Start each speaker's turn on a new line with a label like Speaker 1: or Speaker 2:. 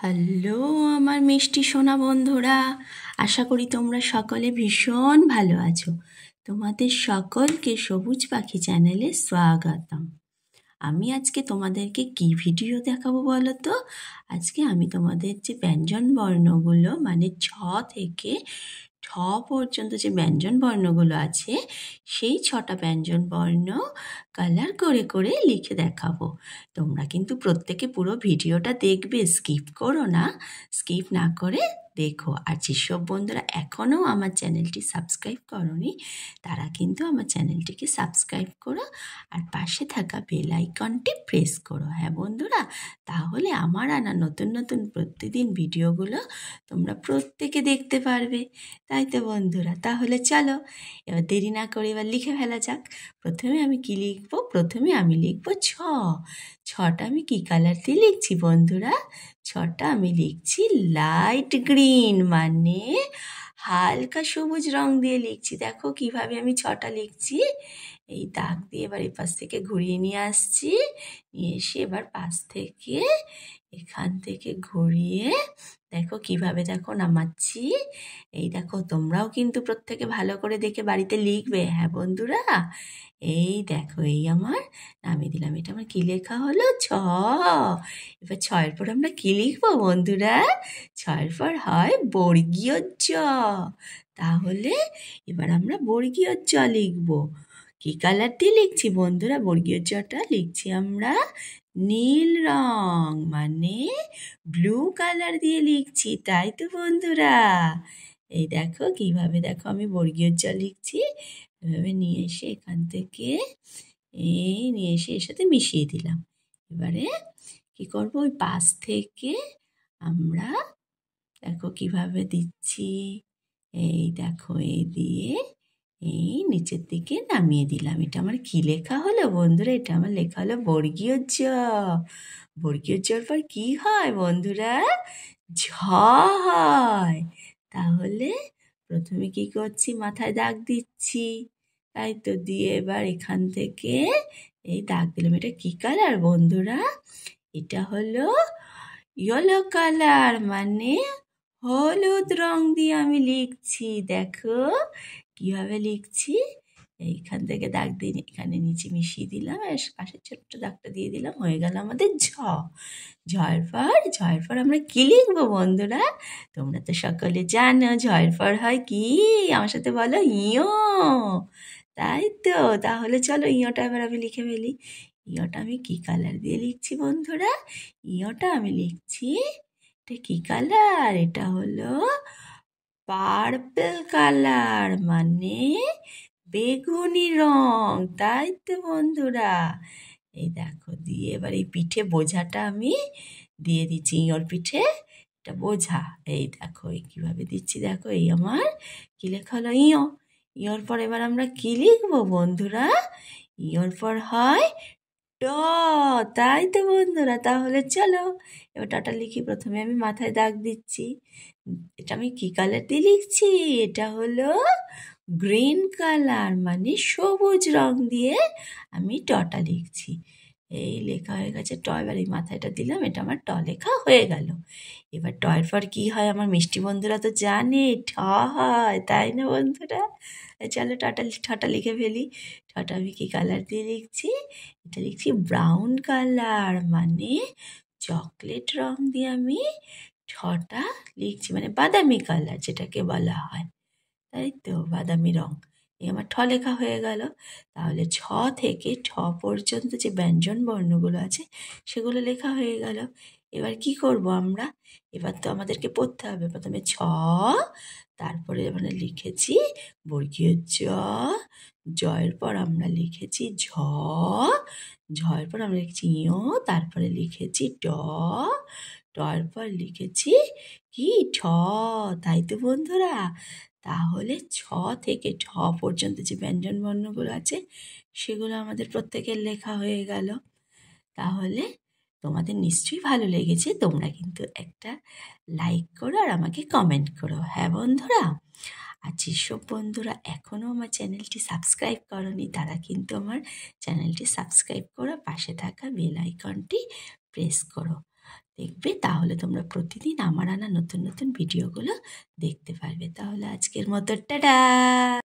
Speaker 1: Hello আমার মিষ্টি সোনা বন্ধুরা, আশা করি তোমরা সকলে ভীষণ ভালো আছো। তোমাদের সকলকে সবুজ পাখি চ্যানেলে স্বাগতম। আমি আজকে তোমাদেরকে কি ভিডিও দেখাবো বলো তো? আজকে আমি তোমাদের যে ব্যঞ্জন বর্ণগুলো মানে ছ থেকে ঠ পর্যন্ত যে ব্যঞ্জন বর্ণগুলো আছে সেই 6টা ব্যঞ্জন বর্ণ কালার করে করে লিখে দেখাবো। তোমরা কিন্তু প্রত্যেকে পুরো ভিডিওটা দেখবে, স্কিপ করো না। স্কিপ না করে দেখো। আর যেসব বন্ধুরা এখনও আমার চ্যানেলটি সাবস্ক্রাইব করোনি তারা কিন্তু আমার চ্যানেলটিকে সাবস্ক্রাইব করো আর পাশে থাকা বেল আইকনটি প্রেস করো। হ্যাঁ বন্ধুরা, তাহলে আমার আনা নতুন নতুন প্রতিদিন ভিডিওগুলো তোমরা প্রত্যেকে দেখতে পারবে। তাই তো বন্ধুরা, তাহলে চলো এবার দেরি না করে এবার লিখে ফেলা যাক। প্রথমে আমি কি লিখবো? প্রথমে আমি লিখবো ছ। ছটা আমি কি কালার দিয়ে লিখছি বন্ধুরা? ছটা আমি লিখছি লাইট গ্রিন মানে হালকা সবুজ রং দিয়ে লিখছি। দেখো কিভাবে আমি ছটা লিখছি। এই দাগ দিয়ে এবার এপাশ থেকে ঘুরিয়ে নিয়ে আসছি, নিয়ে এসে এবার পাশ থেকে এখান থেকে ঘুরিয়ে দেখো কিভাবে দেখো নামাচ্ছি। এই দেখো, তোমরাও কিন্তু প্রত্যেকে ভালো করে দেখে বাড়িতে লিখবে। হ্যাঁ বন্ধুরা, এই দেখো এই আমার নামিয়ে দিলাম। এটা আমার কি লেখা হলো? ছ। এবার ছয়ের পর আমরা কি লিখবো বন্ধুরা? ছয়ের পর হয় বর্গীয় জ। তাহলে এবার আমরা বর্গীয় জ লিখবো। কি কালার দিয়ে লিখছি বন্ধুরা? বর্গীয় জটা লিখছি আমরা নীল রং মানে ব্লু কালার দিয়ে লিখছি। তাই তো বন্ধুরা, এই দেখো কিভাবে দেখো আমি বর্গীয় জ লিখছি। এভাবে নিয়ে এসে এখান থেকে এই নিয়ে এসে এর সাথে মিশিয়ে দিলাম। এবারে কি করবো? ওই পাশ থেকে আমরা দেখো কিভাবে দিচ্ছি। এই দেখো এই দিয়ে এই নিচের দিকে নামিয়ে দিলাম। এটা আমার কি লেখা হলো বন্ধুরা? এটা আমার লেখা হলো বর্গীয় জ। বর্গীয় জর পর কি হয় বন্ধুরা? ঝ হয়। তাহলে প্রথমে কি করছি? মাথায় দাগ দিচ্ছি। তাই তো, দিয়ে এবার এখান থেকে এই দাগ দিলাম। এটা কি কালার বন্ধুরা? এটা হলো ইয়েলো কালার মানে হলুদ রং দিয়ে আমি লিখছি। দেখো কিভাবে লিখছি। এইখান থেকে দাগ দিয়ে এখানে নিচে মিশিয়ে দিলাম, আর পাশের ছোট্ট দাগটা দিয়ে দিলাম। হয়ে গেল আমাদের ঝ। ঝয়ের পর আমরা কি লিখবো বন্ধুরা? তোমরা তো সকলে জানো ঝয়ের পর হয় কি? আমার সাথে বলো, ইয়। তাই তো, তাহলে চলো ইয়টা এবার আমি লিখে ফেলি। ইয়টা আমি কি কালার দিয়ে লিখছি বন্ধুরা? ইয়টা আমি লিখছি, এটা কি কালার? এটা হলো পার্পল কালার মানে বেগুনি রং। তাই তো বন্ধুরা, এই দেখো দিয়ে এবার এই পিঠে বোঝাটা আমি দিয়ে দিচ্ছি। ইঁয়োর পিঠে এটা বোঝা। এই দেখো এই কিভাবে দিচ্ছি। দেখো এই আমার কি লেখা হলো? ইঁয়ো। ইঁয়োর পর এবার আমরা কি লিখবো বন্ধুরা? ইঁয়োর পর হয় ট। তাই তো বন্ধুরা, তাহলে চলো এবার টাটা লিখি। প্রথমে আমি মাথায় দাগ দিচ্ছি। এটা আমি কি কালার দিয়ে লিখছি? এটা হলো গ্রিন কালার মানে সবুজ রং দিয়ে আমি টটা লিখছি। এই লেখা হয়ে গেছে ট। এবার এই মাথায়টা দিলাম, এটা আমার ট লেখা হয়ে গেল। এবার টয়ের পর কি হয় আমার মিষ্টি বন্ধুরা তো জানে, ঠ হয়। তাই না বন্ধুরা? চলো ঠটা লিখে ফেলি। ঠটা আমি কি কালার দিয়ে লিখছি? এটা লিখছি ব্রাউন কালার মানে চকলেট রং দিয়ে আমি ঠটা লিখছি, মানে বাদামি কালার যেটাকে বলা হয়। তাই তো, বাদামি রং। এই আমার ঠ লেখা হয়ে গেল। তাহলে ছ থেকে ঠ পর্যন্ত যে ব্যঞ্জন বর্ণগুলো আছে সেগুলো লেখা হয়ে গেল। এবার কি করব আমরা? এবার তো আমাদেরকে পড়তে হবে। প্রথমে ছ, তারপরে আমরা লিখেছি বর্গীয় জ। জয়ের পর আমরা লিখেছি ঝ। ঝয়ের পর আমরা লিখেছি ইয়। তারপরে লিখেছি ট। টর পর লিখেছি কি? ঠ। তাই তো বন্ধুরা, তাহলে ছ থেকে ঠ পর্যন্ত যে ব্যঞ্জন বর্ণগুলো আছে সেগুলো আমাদের প্রত্যেকের লেখা হয়ে গেল। তাহলে তোমাদের নিশ্চয়ই ভালো লেগেছে। তোমরা কিন্তু একটা লাইক করো আর আমাকে কমেন্ট করো। হ্যাঁ বন্ধুরা, আর যেসব বন্ধুরা এখনও আমার চ্যানেলটি সাবস্ক্রাইব করনি তারা কিন্তু আমার চ্যানেলটি সাবস্ক্রাইব করো, পাশে থাকা বেল আইকনটি প্রেস করো। দেখবে, তাহলে তোমরা প্রতিদিন আমার আনা নতুন নতুন ভিডিওগুলো দেখতে পারবে। তাহলে আজকের মতো টাটা।